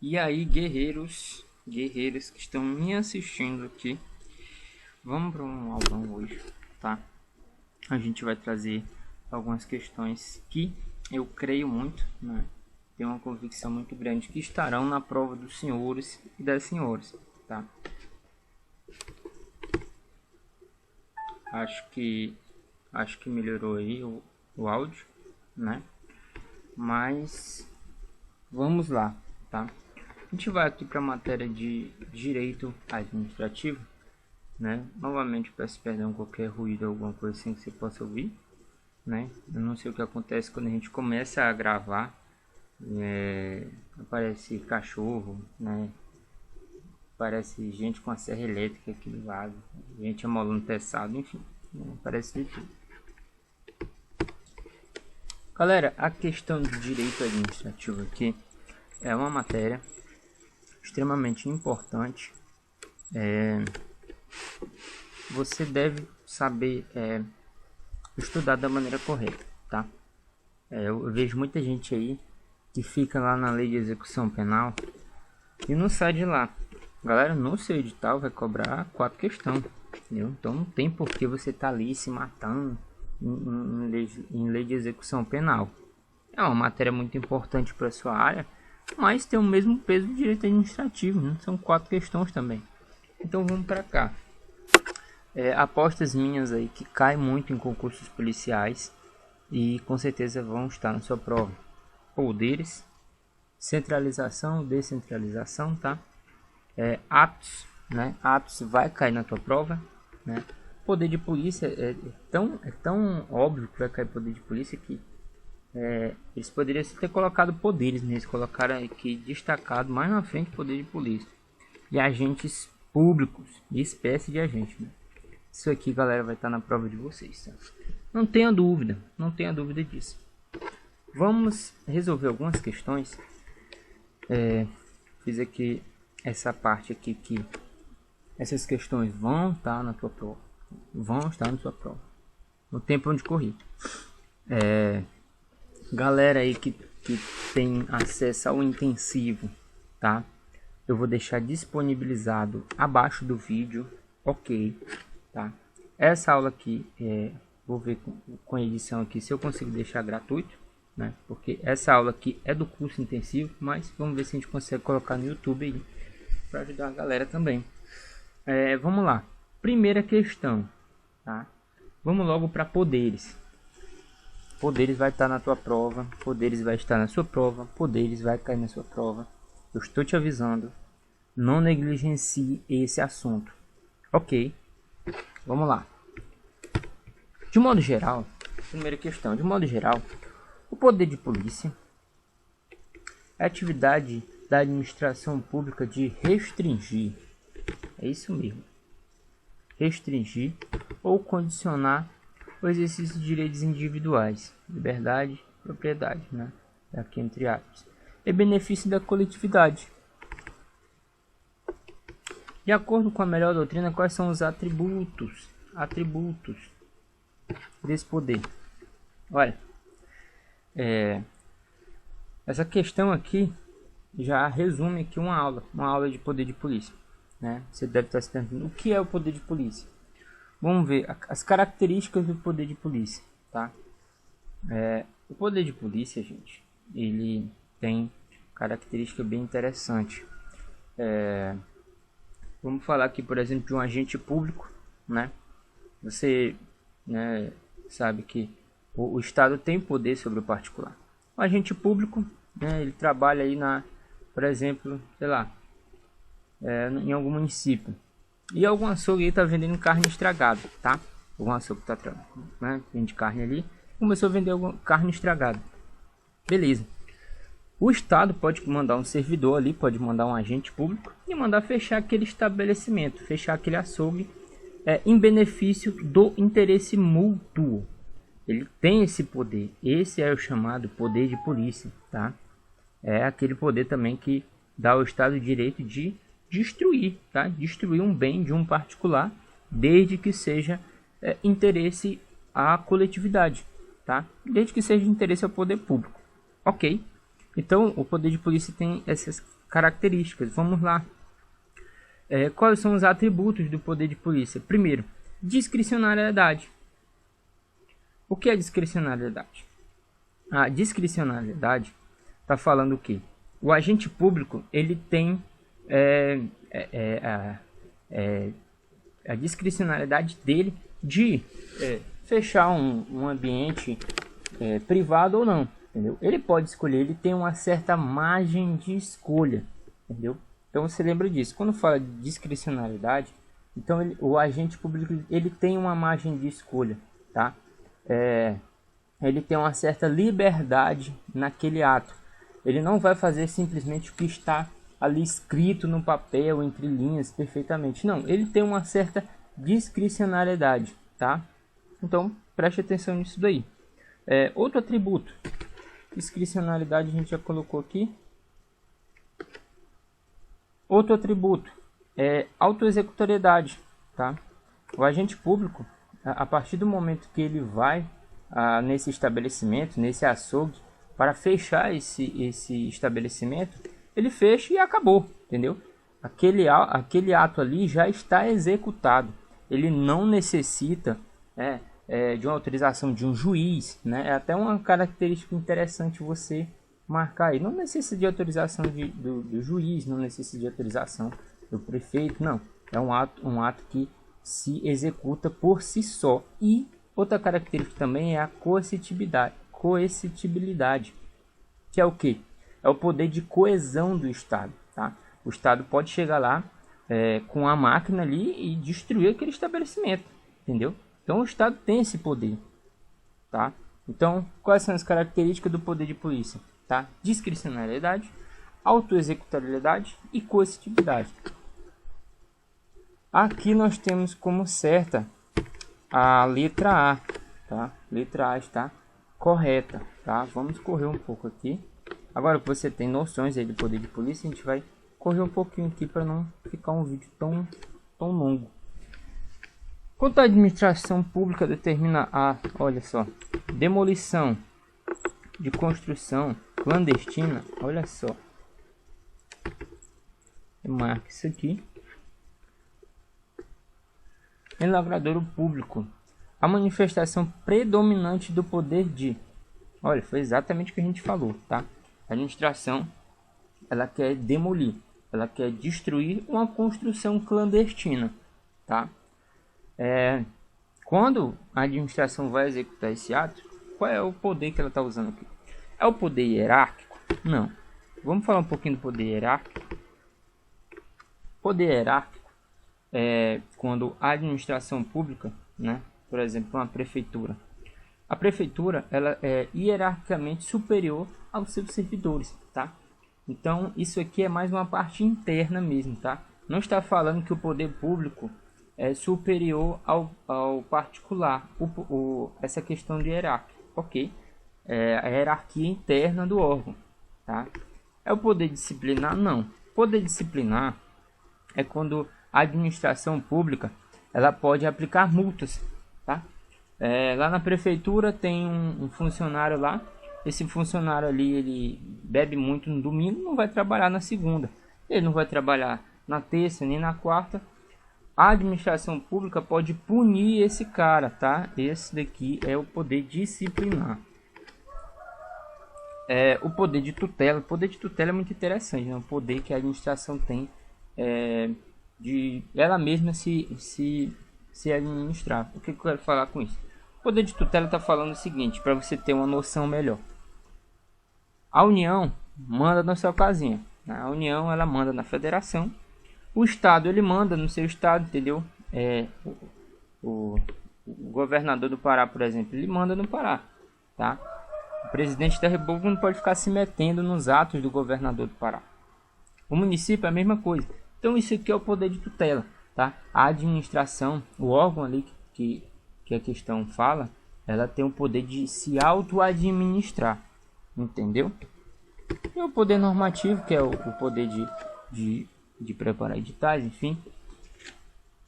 E aí, guerreiros que estão me assistindo aqui, vamos para um aulão hoje, tá? A gente vai trazer algumas questões que eu creio muito, né? Tenho uma convicção muito grande que estarão na prova dos senhores e das senhoras, tá? Acho que melhorou aí o áudio, né? Mas vamos lá, tá? A gente vai aqui para a matéria de direito administrativo, né? Novamente peço perdão qualquer ruído, alguma coisa assim que você possa ouvir, né? Eu não sei o que acontece quando a gente começa a gravar, aparece cachorro, né? Parece gente com a serra elétrica aqui do lado, gente amolando teçado, enfim, né? Parece de tudo. Galera, a questão do direito administrativo aqui é uma matéria extremamente importante. Você deve saber estudar da maneira correta, tá? Eu vejo muita gente aí que fica lá na lei de execução penal e não sai de lá. Galera, no seu edital vai cobrar 4 questões, entendeu? Então não tem por que você tá ali se matando em lei de execução penal. É uma matéria muito importante para sua área, mas tem o mesmo peso do direito administrativo, né? São 4 questões também. Então vamos para cá. Apostas minhas aí que caem muito em concursos policiais e com certeza vão estar na sua prova. Poderes, centralização, descentralização, tá? Atos, né? Atos vai cair na tua prova, né? Poder de polícia é tão óbvio que vai cair poder de polícia que eles poderiam ter colocado poderes, né? Eles colocaram aqui destacado mais na frente poder de polícia e agentes públicos, de espécie de agente, né? Isso aqui, galera, vai estar na prova de vocês, tá? Não tenha dúvida disso. Vamos resolver algumas questões. Fiz aqui essa parte aqui que essas questões vão estar na tua prova, no tempo onde corri. Galera aí que tem acesso ao intensivo, tá? Eu vou deixar disponibilizado abaixo do vídeo, ok, tá? Essa aula aqui, vou ver com a edição aqui se eu consigo deixar gratuito, né? Porque essa aula aqui é do curso intensivo, mas vamos ver se a gente consegue colocar no YouTube aí, para ajudar a galera também. Vamos lá, primeira questão, tá? Vamos logo para poderes. Poderes vai estar na tua prova, poderes vai estar na sua prova, poderes vai cair na sua prova. Eu estou te avisando, não negligencie esse assunto, ok? Vamos lá. De modo geral, primeira questão, de modo geral, o poder de polícia é a atividade da administração pública de restringir, é isso mesmo, restringir ou condicionar o exercício de direitos individuais, liberdade, propriedade, né? Aqui entre aspas, e benefício da coletividade. De acordo com a melhor doutrina, quais são os atributos desse poder? Olha, essa questão aqui já resume aqui uma aula de poder de polícia, né? Você deve estar se perguntando o que é o poder de polícia. Vamos ver as características do poder de polícia, tá? O poder de polícia, gente, ele tem característica bem interessante. Vamos falar aqui, por exemplo, de um agente público, né? Você, né, sabe que o Estado tem poder sobre o particular. O agente público, né, ele trabalha aí por exemplo, sei lá, em algum município. E algum açougue aí tá vendendo carne estragada, tá? Algum açougue tá, né, vende carne ali, começou a vender alguma carne estragada. Beleza. O Estado pode mandar um servidor ali, pode mandar um agente público e mandar fechar aquele estabelecimento, fechar aquele açougue em benefício do interesse mútuo. Ele tem esse poder. Esse é o chamado poder de polícia, tá? É aquele poder também que dá ao Estado o direito de destruir, tá? Destruir um bem de um particular, desde que seja interesse à coletividade, tá? Desde que seja interesse ao poder público, ok? Então, o poder de polícia tem essas características. Vamos lá. Quais são os atributos do poder de polícia? Primeiro, discricionariedade. O que é discricionariedade? A discricionariedade está falando o quê? O agente público ele tem a discricionariedade dele de fechar um ambiente privado ou não, entendeu? Ele pode escolher, ele tem uma certa margem de escolha, entendeu? Então você lembra disso. Quando fala de discricionariedade, então o agente público ele tem uma margem de escolha, tá? Ele tem uma certa liberdade naquele ato. Ele não vai fazer simplesmente o que está ali escrito no papel, entre linhas, perfeitamente. Não, ele tem uma certa discricionariedade, tá? Então, preste atenção nisso daí. Outro atributo. Discricionariedade a gente já colocou aqui. Outro atributo é autoexecutoriedade, tá? O agente público, a partir do momento que ele vai nesse estabelecimento, nesse açougue, para fechar esse estabelecimento, ele fecha e acabou, entendeu? Aquele ato ali já está executado. Ele não necessita de uma autorização de um juiz, né? É até uma característica interessante você marcar aí. Não necessita de autorização do juiz, não necessita de autorização do prefeito, não. É um ato que se executa por si só. E outra característica também é a coercitibilidade, que é o quê? É o poder de coesão do Estado, tá? O Estado pode chegar lá com a máquina ali e destruir aquele estabelecimento, entendeu? Então o Estado tem esse poder, tá? Então, quais são as características do poder de polícia? Tá? Discricionariedade, autoexecutoriedade e coercitibilidade. Aqui nós temos como certa a letra A, tá? Letra A está correta, tá? Vamos correr um pouco aqui. Agora que você tem noções aí do poder de polícia, a gente vai correr um pouquinho aqui para não ficar um vídeo tão longo. Quanto à administração pública determina olha só, demolição de construção clandestina, olha só. Marca isso aqui. Em logradouro público, a manifestação predominante do poder de... Olha, foi exatamente o que a gente falou, tá? A administração, ela quer demolir, ela quer destruir uma construção clandestina, tá? Quando a administração vai executar esse ato, qual é o poder que ela está usando aqui? É o poder hierárquico? Não. Vamos falar um pouquinho do poder hierárquico. Poder hierárquico é quando a administração pública, né, por exemplo, uma prefeitura. A prefeitura ela é hierarquicamente superior aos seus servidores, tá? Então isso aqui é mais uma parte interna mesmo, tá? Não está falando que o poder público é superior ao particular, essa questão de hierárquica, ok? A hierarquia interna do órgão, tá? É o poder disciplinar? Não. Poder disciplinar é quando a administração pública ela pode aplicar multas, tá? Lá na prefeitura tem um funcionário lá, esse funcionário ali ele bebe muito no domingo, não vai trabalhar na segunda, ele não vai trabalhar na terça nem na quarta. A administração pública pode punir esse cara, tá? Esse daqui é o poder disciplinar. O poder de tutela. O poder de tutela é muito interessante, né? O poder que a administração tem de ela mesma se administrar. O que eu quero falar com isso? O poder de tutela está falando o seguinte, para você ter uma noção melhor. A União manda na sua casinha. A União ela manda na federação. O Estado ele manda no seu estado, entendeu? O governador do Pará, por exemplo, ele manda no Pará, tá? O presidente da República não pode ficar se metendo nos atos do governador do Pará. O município é a mesma coisa. Então isso aqui é o poder de tutela, tá? A administração, o órgão ali que a questão fala, ela tem o poder de se auto-administrar, entendeu? E o poder normativo, que é o poder de preparar editais, enfim.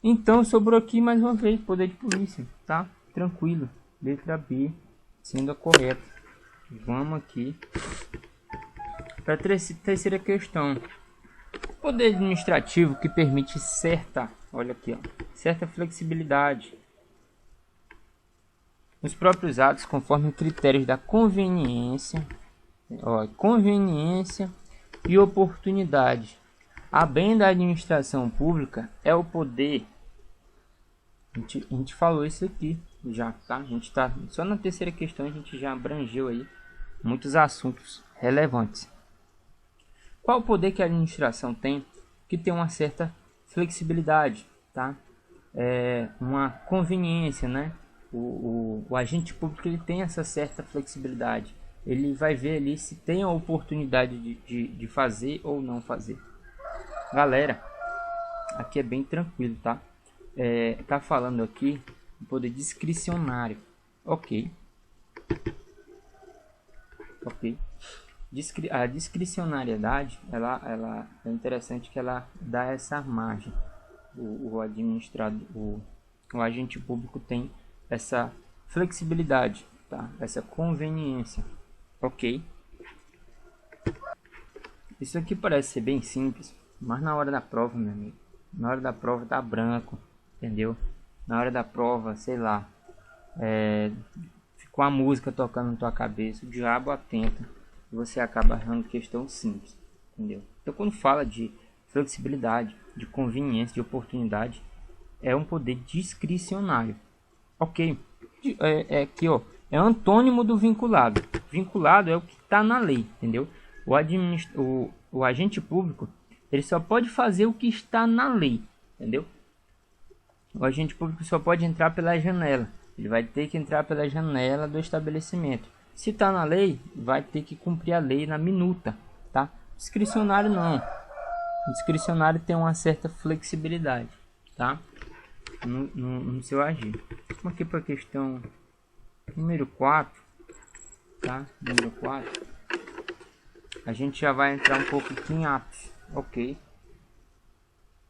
Então sobrou aqui mais uma vez poder de polícia, tá? Tranquilo. Letra B sendo a correta. Vamos aqui para a terceira questão. Poder administrativo que permite certa, olha aqui, ó, certa flexibilidade nos próprios atos conforme critérios da conveniência, ó, conveniência e oportunidade. A bem da administração pública é o poder. A gente falou isso aqui já, tá? A gente tá só na terceira questão, a gente já abrangeu aí muitos assuntos relevantes. Qual o poder que a administração tem? Que tem uma certa flexibilidade, tá? Uma conveniência, né? O agente público ele tem essa certa flexibilidade. Ele vai ver ali se tem a oportunidade de fazer ou não fazer. Galera, aqui é bem tranquilo, tá? Tá falando aqui do poder discricionário. Ok. A discricionariedade, ela é interessante que ela dá essa margem. O agente público tem essa flexibilidade, tá? Essa conveniência. Ok. Isso aqui parece ser bem simples, mas na hora da prova, meu amigo, na hora da prova dá branco, entendeu? Na hora da prova, sei lá, ficou a música tocando na tua cabeça, o diabo atenta, e você acaba errando questão simples, entendeu? Então quando fala de flexibilidade, de conveniência, de oportunidade, é um poder discricionário. Ok, aqui ó, é antônimo do vinculado. Vinculado é o que está na lei, entendeu? O agente público ele só pode fazer o que está na lei, entendeu? O agente público só pode entrar pela janela. Ele vai ter que entrar pela janela do estabelecimento. Se está na lei, vai ter que cumprir a lei na minuta, tá? Discricionário não. O discricionário tem uma certa flexibilidade, tá? No seu agir. Vamos aqui para a questão número 4, tá? Número 4. A gente já vai entrar um pouco aqui em atos, ok?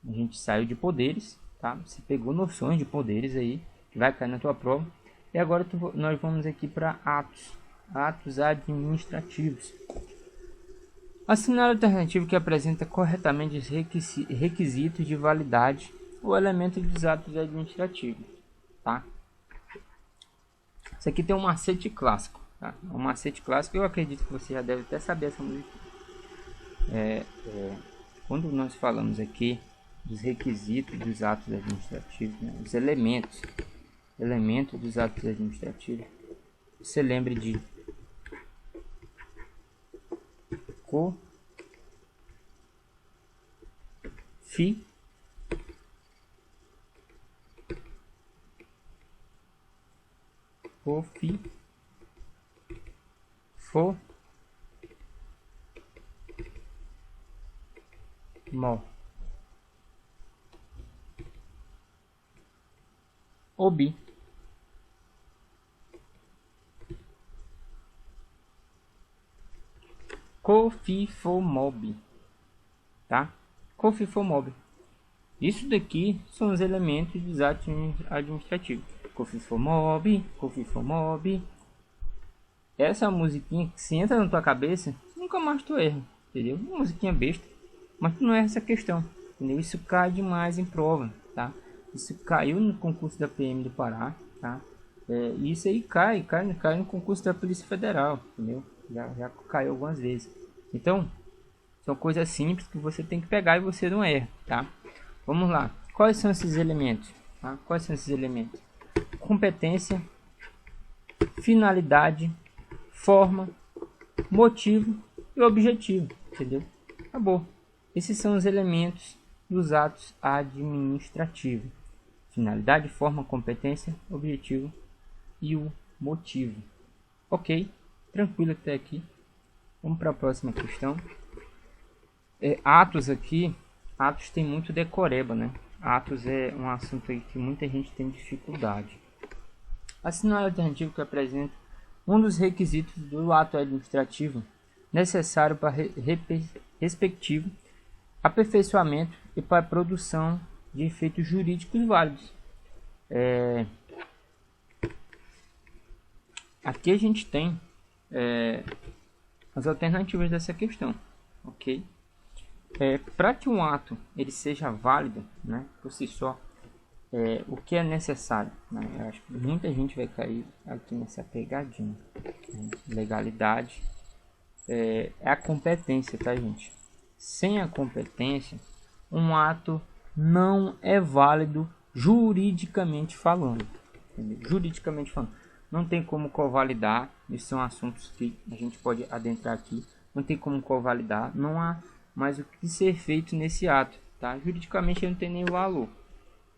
A gente saiu de poderes, tá? Você pegou noções de poderes aí, que vai cair na tua prova. E agora nós vamos aqui para atos, atos administrativos. Assinar alternativo que apresenta corretamente os requisitos de validade ou elemento dos atos administrativos, tá? Isso aqui tem um macete clássico, tá? Um macete clássico, eu acredito que você já deve até saber essa música. Quando nós falamos aqui dos requisitos dos atos administrativos, né? Os elementos dos atos administrativos, você lembre de OBI, COFINFOMOB, tá? COFINFOMOB. Isso daqui são os elementos dos atos administrativos. COFINFOMOB. Essa musiquinha que se entra na tua cabeça, nunca mais tu erra, entendeu? Uma musiquinha besta, mas tu não erra essa questão, entendeu? Isso cai demais em prova, tá? Isso caiu no concurso da PM do Pará, tá? Isso aí cai no concurso da Polícia Federal, entendeu? Já caiu algumas vezes. Então, são coisas simples que você tem que pegar e você não erra, tá? Vamos lá. Quais são esses elementos? Tá? Quais são esses elementos? Competência, finalidade, forma, motivo e objetivo, entendeu? Acabou. Esses são os elementos dos atos administrativos. Finalidade, forma, competência, objetivo e o motivo. Ok? Tranquilo até aqui. Vamos para a próxima questão. Atos aqui. Atos tem muito decoreba, né? Atos é um assunto aí que muita gente tem dificuldade. Assinar alternativo que apresenta um dos requisitos do ato administrativo necessário para respectivo aperfeiçoamento e para a produção de efeitos jurídicos válidos. Aqui a gente tem as alternativas dessa questão, ok? Para que um ato ele seja válido, né, por si só, o que é necessário, né? Eu acho que muita gente vai cair aqui nessa pegadinha, né? Legalidade é a competência, tá, gente? Sem a competência, um ato não é válido juridicamente falando. Entendeu? Juridicamente falando, não tem como covalidar. Esses são assuntos que a gente pode adentrar aqui. Não tem como covalidar. Não há mais o que ser feito nesse ato, tá? Juridicamente ele não tem nenhum valor.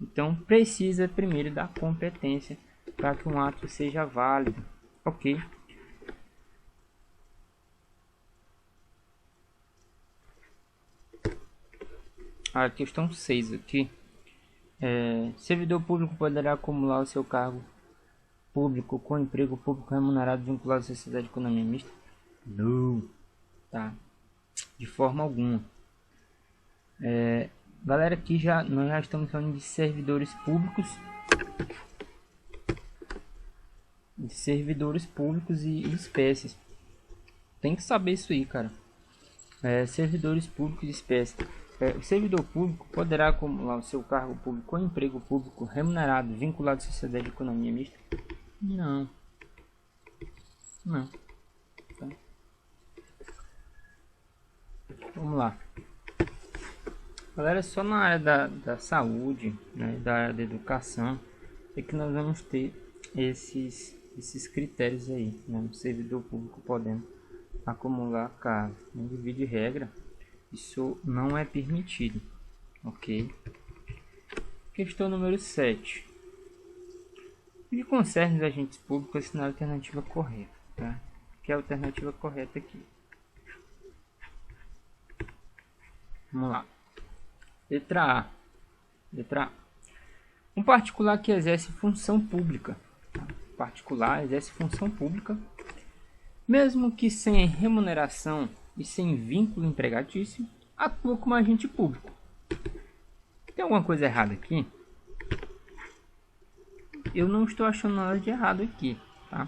Então precisa primeiro da competência para que um ato seja válido, ok? A questão 6 aqui. Servidor público poderá acumular o seu cargo público com emprego público remunerado vinculado à sociedade de economia mista? Não, tá? De forma alguma. Galera, aqui nós já estamos falando de servidores públicos, e espécies. Tem que saber isso aí, cara. Servidores públicos e espécies. O servidor público poderá acumular o seu cargo público ou emprego público remunerado vinculado à sociedade de economia mista? Não. Não. Tá. Vamos lá. Galera, só na área da saúde, né, da área da educação, é que nós vamos ter esses critérios aí, né? O servidor público podendo acumular cargos. Em via de regra, isso não é permitido, ok? Questão número 7. O que concerne os agentes públicos assinar a alternativa correta, tá? Que é a alternativa correta aqui. Vamos lá. Letra A. Um particular que exerce função pública. Particular exerce função pública, mesmo que sem remuneração e sem vínculo empregatício, atua como agente público. Tem alguma coisa errada aqui? Eu não estou achando nada de errado aqui, tá?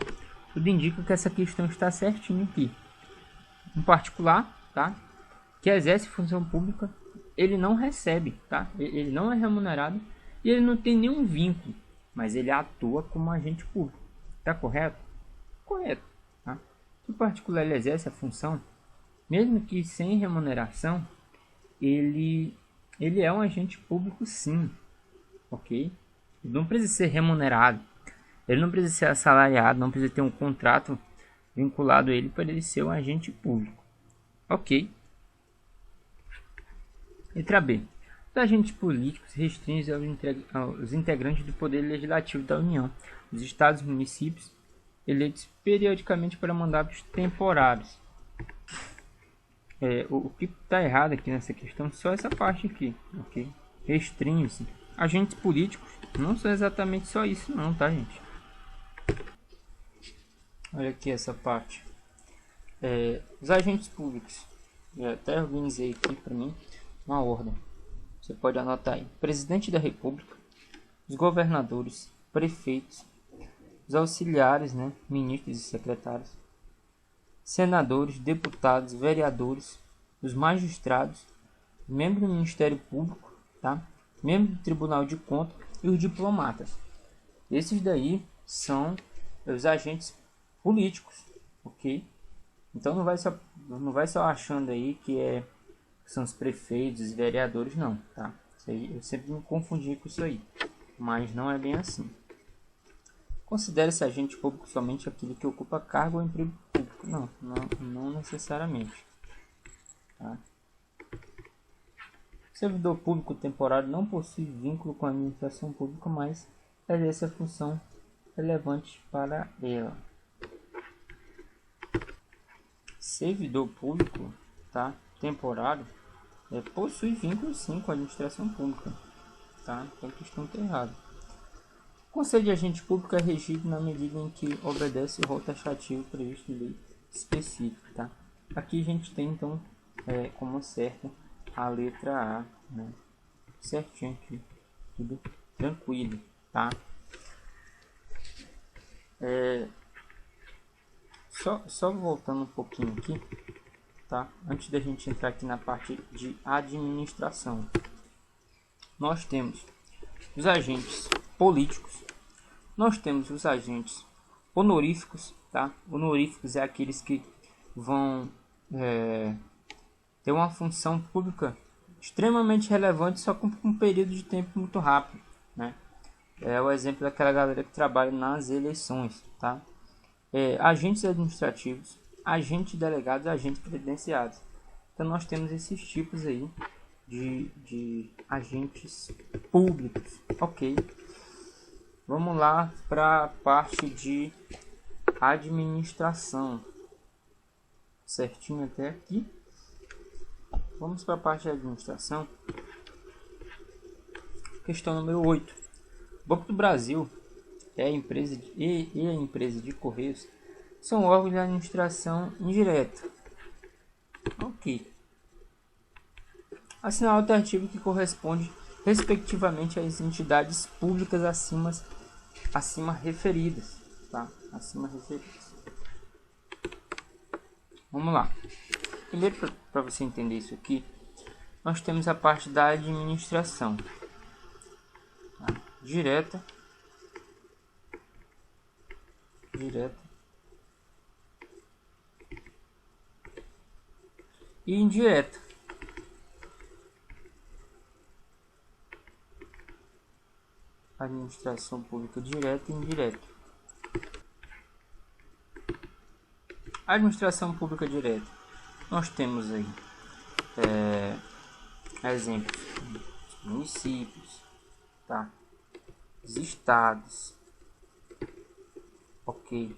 Tudo indica que essa questão está certinho aqui. Um particular, tá? Que exerce função pública, ele não recebe, tá? Ele não é remunerado e ele não tem nenhum vínculo, mas ele atua como agente público. Tá correto? Correto, tá? Se o particular ele exerce a função, mesmo que sem remuneração, ele é um agente público, sim, ok? Ele não precisa ser remunerado, ele não precisa ser assalariado, não precisa ter um contrato vinculado a ele para ele ser um agente público, ok? Letra B. Os agentes políticos restringem aos integrantes do Poder Legislativo da União, dos Estados e municípios, eleitos periodicamente para mandatos temporários. O que está errado aqui nessa questão, só essa parte aqui, ok? Restringe-se. Agentes políticos não são exatamente só isso não, tá, gente? Olha aqui essa parte. Os agentes públicos. Eu até organizei aqui para mim uma ordem. Você pode anotar aí. Presidente da República, os governadores, prefeitos, os auxiliares, né, ministros e secretários, senadores, deputados, vereadores, os magistrados, membros do Ministério Público, tá? Membros do Tribunal de Contas e os diplomatas. Esses daí são os agentes políticos, ok? Então não vai só achando aí que são os prefeitos, os vereadores, não, tá? Isso aí, eu sempre me confundi com isso aí, mas não é bem assim. Considere-se agente público somente aquele que ocupa cargo ou emprego público. Não necessariamente. Tá? O servidor público temporário não possui vínculo com a administração pública, mas exerce a função relevante para ela. Servidor público, tá? Temporário, possui vínculo sim com a administração pública. Tá? Então a questão está errada. O conselho de agente público é regido na medida em que obedece o rol taxativo previsto em lei específica. Tá? Aqui a gente tem então como certa a letra A, né? Certinho aqui, tudo tranquilo, tá? Só voltando um pouquinho aqui, tá? Antes da gente entrar aqui na parte de administração, nós temos os agentes políticos, nós temos os agentes honoríficos, tá? Honoríficos é aqueles que vão ter uma função pública extremamente relevante, só com um período de tempo muito rápido, né? É o exemplo daquela galera que trabalha nas eleições, tá? Agentes administrativos, agentes delegados, agentes credenciados. Então nós temos esses tipos aí de agentes públicos, ok? Vamos lá para a parte de administração, certinho até aqui. Vamos para a parte de administração. Questão número 8. O Banco do Brasil e a empresa de Correios são órgãos de administração indireta. Ok. Assinar o alternativo que corresponde respectivamente às entidades públicas acima referidas, tá? Acima referidas. Vamos lá. Primeiro, para você entender isso aqui, nós temos a parte da administração, tá? Direta e indireta. Administração pública direta e indireta. Administração pública direta. Nós temos aí exemplos dos municípios, tá? Os estados, ok?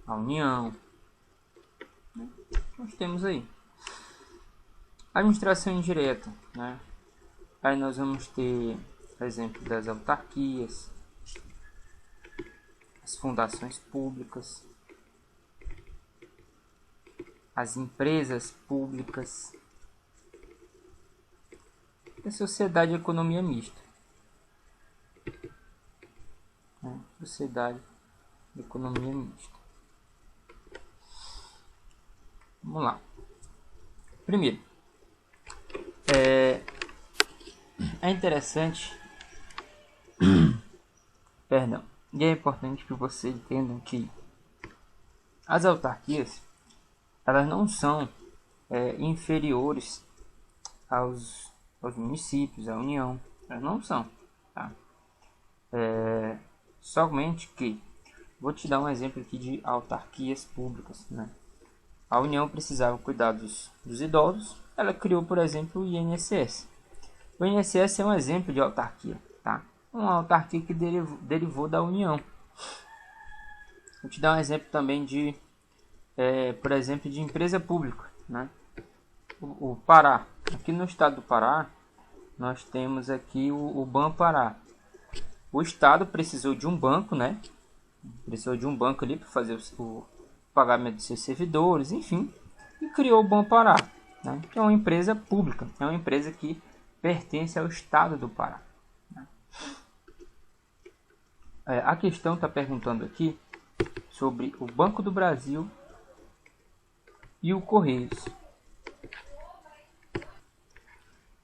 A União. Nós temos aí administração indireta, né? Aí nós vamos ter exemplo das autarquias, as fundações públicas, as empresas públicas e a sociedade de economia mista. Sociedade de economia mista. Vamos lá. Primeiro, é interessante, perdão, e é importante que você entenda que as autarquias, elas não são inferiores aos municípios, à União. Elas não são, tá? Somente que, vou te dar um exemplo aqui de autarquias públicas, né? A União precisava cuidar dos idosos, ela criou, por exemplo, o INSS. O INSS é um exemplo de autarquia, tá? Uma autarquia que derivou da União. Vou te dar um exemplo também de, por exemplo, de empresa pública, né? O Pará. Aqui no estado do Pará, nós temos aqui o Banpará. O estado precisou de um banco, né? Precisou de um banco ali para fazer o pagamento de seus servidores, enfim, e criou o Banpará, né? Que é uma empresa pública, é uma empresa que pertence ao estado do Pará, né? A questão está perguntando aqui sobre o Banco do Brasil e o Correios.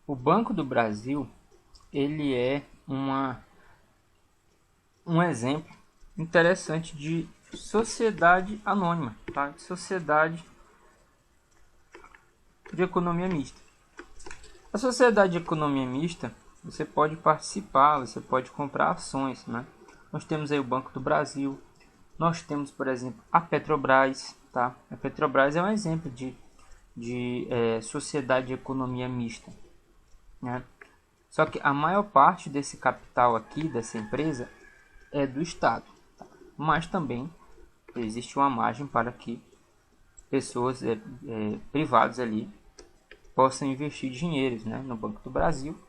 O Banco do Brasil, ele é um exemplo interessante de sociedade anônima, tá? Sociedade de economia mista. A sociedade de economia mista, você pode participar, você pode comprar ações, né? Nós temos aí o Banco do Brasil, nós temos, por exemplo, a Petrobras, tá? A Petrobras é um exemplo de sociedade de economia mista, né? Só que a maior parte desse capital aqui, dessa empresa, é do Estado, tá? Mas também existe uma margem para que pessoas privadas ali possam investir dinheiros, né? No Banco do Brasil,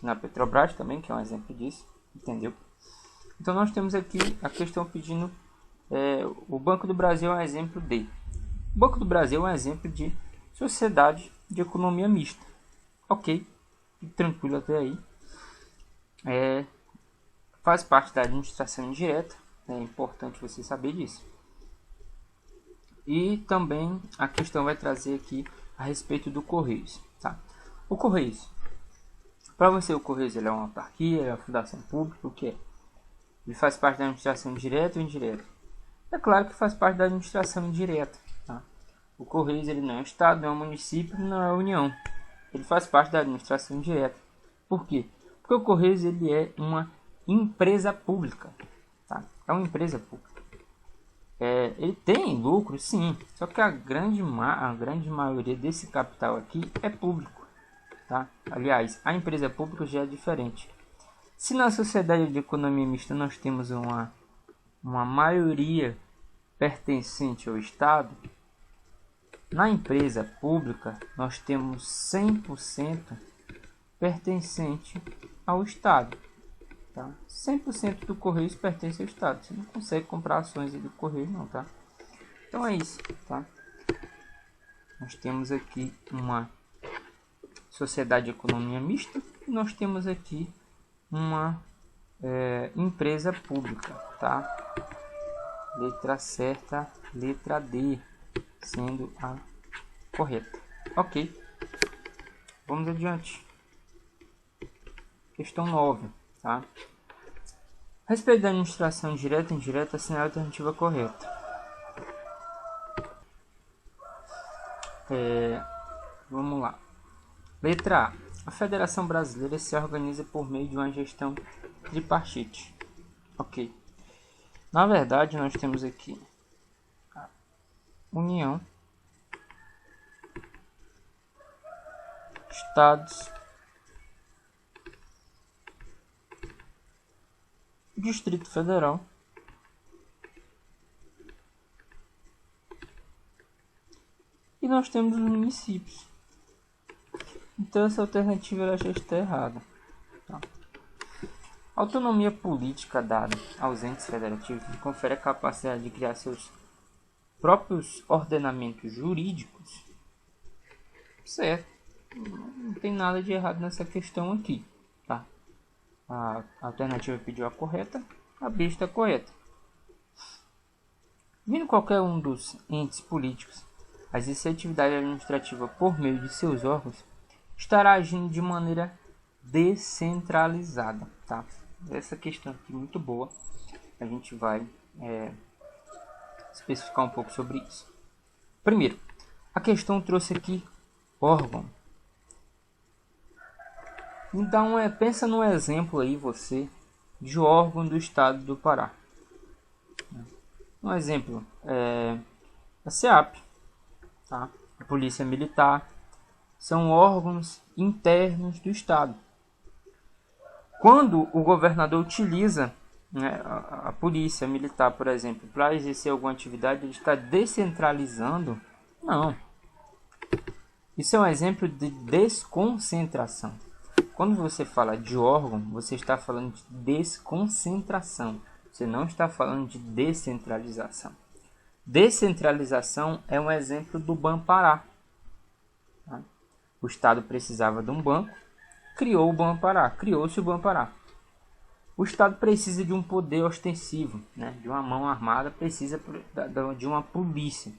na Petrobras também, que é um exemplo disso, entendeu? Então nós temos aqui a questão pedindo, o Banco do Brasil é um exemplo de. O Banco do Brasil é um exemplo de sociedade de economia mista, ok? Tranquilo até aí. Faz parte da administração indireta, é importante você saber disso. E também a questão vai trazer aqui a respeito do Correios, tá? O Correios, para você o Correios ele é uma autarquia, é uma fundação pública, o que é? Ele faz parte da administração direta ou indireta? É claro que faz parte da administração indireta, tá? O Correios ele não é um estado, não é um município, não é a União. Ele faz parte da administração indireta. Por quê? Porque o Correios ele é uma empresa pública, tá? É uma empresa pública. Ele tem lucro, sim, só que a grande maioria desse capital aqui é público, tá? Aliás, a empresa pública já é diferente. Se na sociedade de economia mista nós temos uma maioria pertencente ao Estado, na empresa pública nós temos 100% pertencente ao Estado. Tá? 100% do Correios pertence ao Estado. Você não consegue comprar ações do Correio, não, tá? Então é isso, tá? Nós temos aqui uma sociedade de economia mista e nós temos aqui uma empresa pública, tá? Letra certa, letra D, sendo a correta. Ok. Vamos adiante. Questão 9. Tá? A respeito da administração direta e indireta, assinale a alternativa correta. Vamos lá. Letra A. A Federação Brasileira se organiza por meio de uma gestão tripartite. Ok. Na verdade, nós temos aqui a União, Estados, Distrito Federal e nós temos os municípios. Então essa alternativa ela já está errada. Tá? A autonomia política dada aos entes federativos confere a capacidade de criar seus próprios ordenamentos jurídicos. Certo. Não tem nada de errado nessa questão aqui. Tá? A alternativa pediu a correta, a B está correta. Vindo qualquer um dos entes políticos a exercer atividade administrativa por meio de seus órgãos, estará agindo de maneira descentralizada. Tá? Essa questão aqui é muito boa. A gente vai especificar um pouco sobre isso. Primeiro, a questão trouxe aqui órgão. Então, pensa no exemplo aí, você, de órgão do estado do Pará. Um exemplo é a SEAP, tá? A Polícia Militar, são órgãos internos do estado. Quando o governador utiliza a Polícia Militar, por exemplo, para exercer alguma atividade, ele está descentralizando? Não. Isso é um exemplo de desconcentração. Quando você fala de órgão, você está falando de desconcentração. Você não está falando de descentralização. Descentralização é um exemplo do Banpará. Tá? O Estado precisava de um banco, criou o Banpará, criou-se o Banpará. O Estado precisa de um poder ostensivo, né? De uma mão armada, precisa de uma polícia.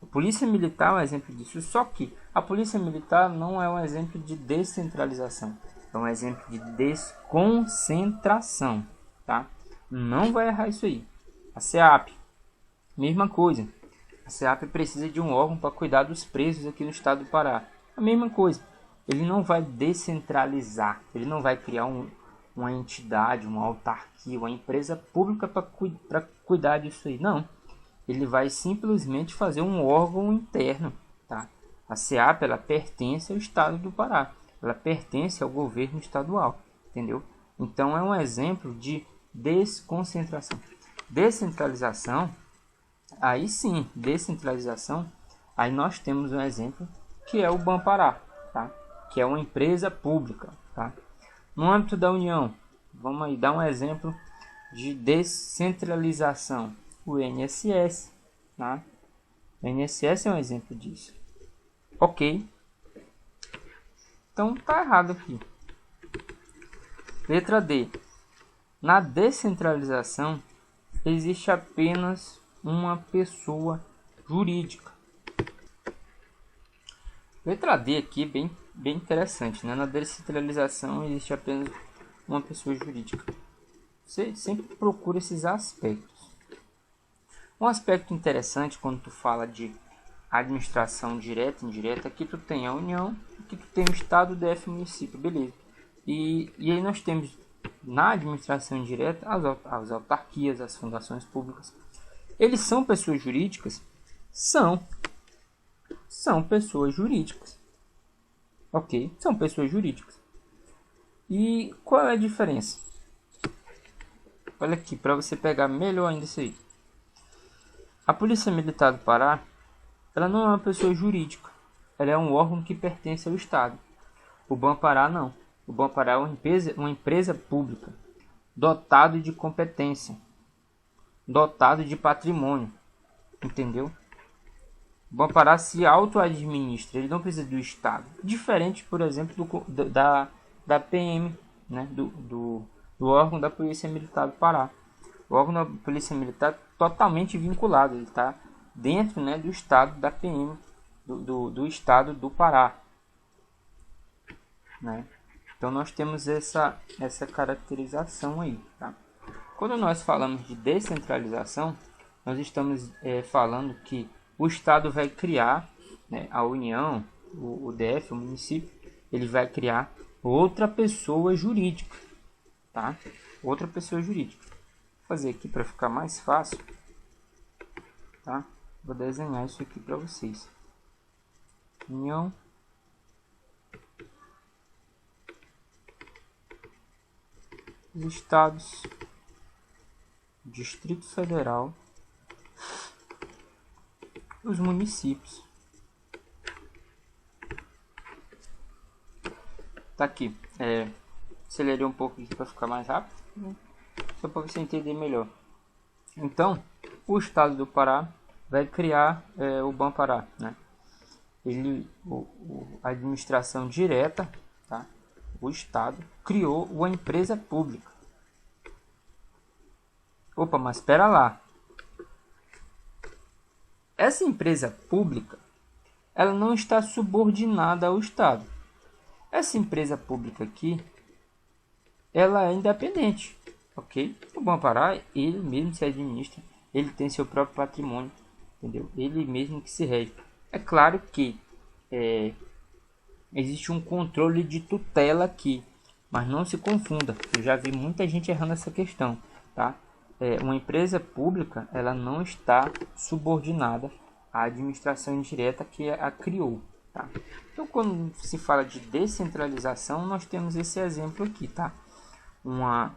A Polícia Militar é um exemplo disso, só que a Polícia Militar não é um exemplo de descentralização. É um exemplo de desconcentração, tá? Não vai errar isso aí. A SEAP, mesma coisa. A SEAP precisa de um órgão para cuidar dos presos aqui no estado do Pará. A mesma coisa. Ele não vai descentralizar. Ele não vai criar uma entidade, uma autarquia, uma empresa pública para cuidar disso aí. Não. Ele vai simplesmente fazer um órgão interno, tá? A SEAP, ela pertence ao estado do Pará. Ela pertence ao governo estadual, entendeu? Então é um exemplo de desconcentração. Descentralização, aí sim, descentralização, aí nós temos um exemplo que é o Banpará, tá? Que é uma empresa pública, tá? No âmbito da União, vamos aí dar um exemplo de descentralização, o INSS, tá? O INSS é um exemplo disso. Ok. Então tá errado aqui. Letra D. Na descentralização existe apenas uma pessoa jurídica. Letra D aqui, bem interessante, né? Na descentralização existe apenas uma pessoa jurídica. Você sempre procura esses aspectos. Um aspecto interessante quando tu fala de administração direta e indireta é que tu tem a União, que tu tem o Estado, o DF e o município, beleza. E aí nós temos na administração indireta as autarquias, as fundações públicas. Eles são pessoas jurídicas? São pessoas jurídicas. Ok? São pessoas jurídicas. E qual é a diferença? Olha aqui, para você pegar melhor ainda isso aí. A Polícia Militar do Pará, ela não é uma pessoa jurídica. Ela é um órgão que pertence ao Estado. O Banpará não. O Banpará é uma empresa pública, dotado de competência, dotado de patrimônio. Entendeu? O Banpará se auto-administra, ele não precisa do Estado. Diferente, por exemplo, da PM, né? do órgão da Polícia Militar do Pará. O órgão da Polícia Militar é totalmente vinculado, ele está dentro, né, do Estado da PM, do Estado do Pará. Né? Então nós temos essa caracterização aí. Tá? Quando nós falamos de descentralização, nós estamos falando que o Estado vai criar, né, a União, o DF, o município, ele vai criar outra pessoa jurídica. Tá? Outra pessoa jurídica. Vou fazer aqui para ficar mais fácil. Tá? Vou desenhar isso aqui para vocês. União, os estados, Distrito Federal, os municípios. Tá aqui. Acelerei um pouco aqui para ficar mais rápido, né? Só para você entender melhor. Então, o Estado do Pará vai criar o Banpará, né? A administração direta, tá? O Estado criou uma empresa pública. Opa, mas espera lá. Essa empresa pública, ela não está subordinada ao Estado. Essa empresa pública aqui, ela é independente, ok? O Banpará, ele mesmo se administra, ele tem seu próprio patrimônio, entendeu? Ele mesmo que se rege. É claro que existe um controle de tutela aqui, mas não se confunda. Eu já vi muita gente errando essa questão, tá? Uma empresa pública, ela não está subordinada à administração indireta que a criou, tá? Então, quando se fala de descentralização, nós temos esse exemplo aqui, tá? Uma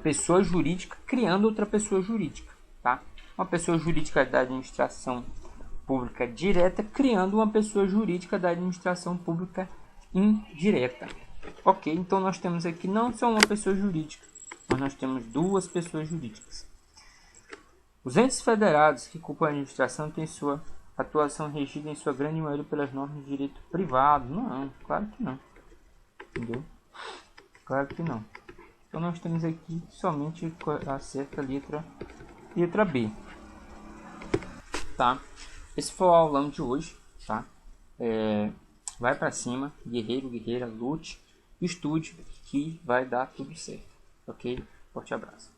pessoa jurídica criando outra pessoa jurídica, tá? Uma pessoa jurídica da administração pública direta criando uma pessoa jurídica da administração pública indireta. Ok, então nós temos aqui não só uma pessoa jurídica, mas nós temos duas pessoas jurídicas. Os entes federados que compõem a administração têm sua atuação regida em sua grande maioria pelas normas de direito privado. Não, claro que não. Entendeu? Claro que não. Então nós temos aqui somente a certa letra B. Tá? Esse foi o aulão de hoje, tá? Vai pra cima, guerreiro, guerreira, lute, estude, que vai dar tudo certo, ok? Forte abraço.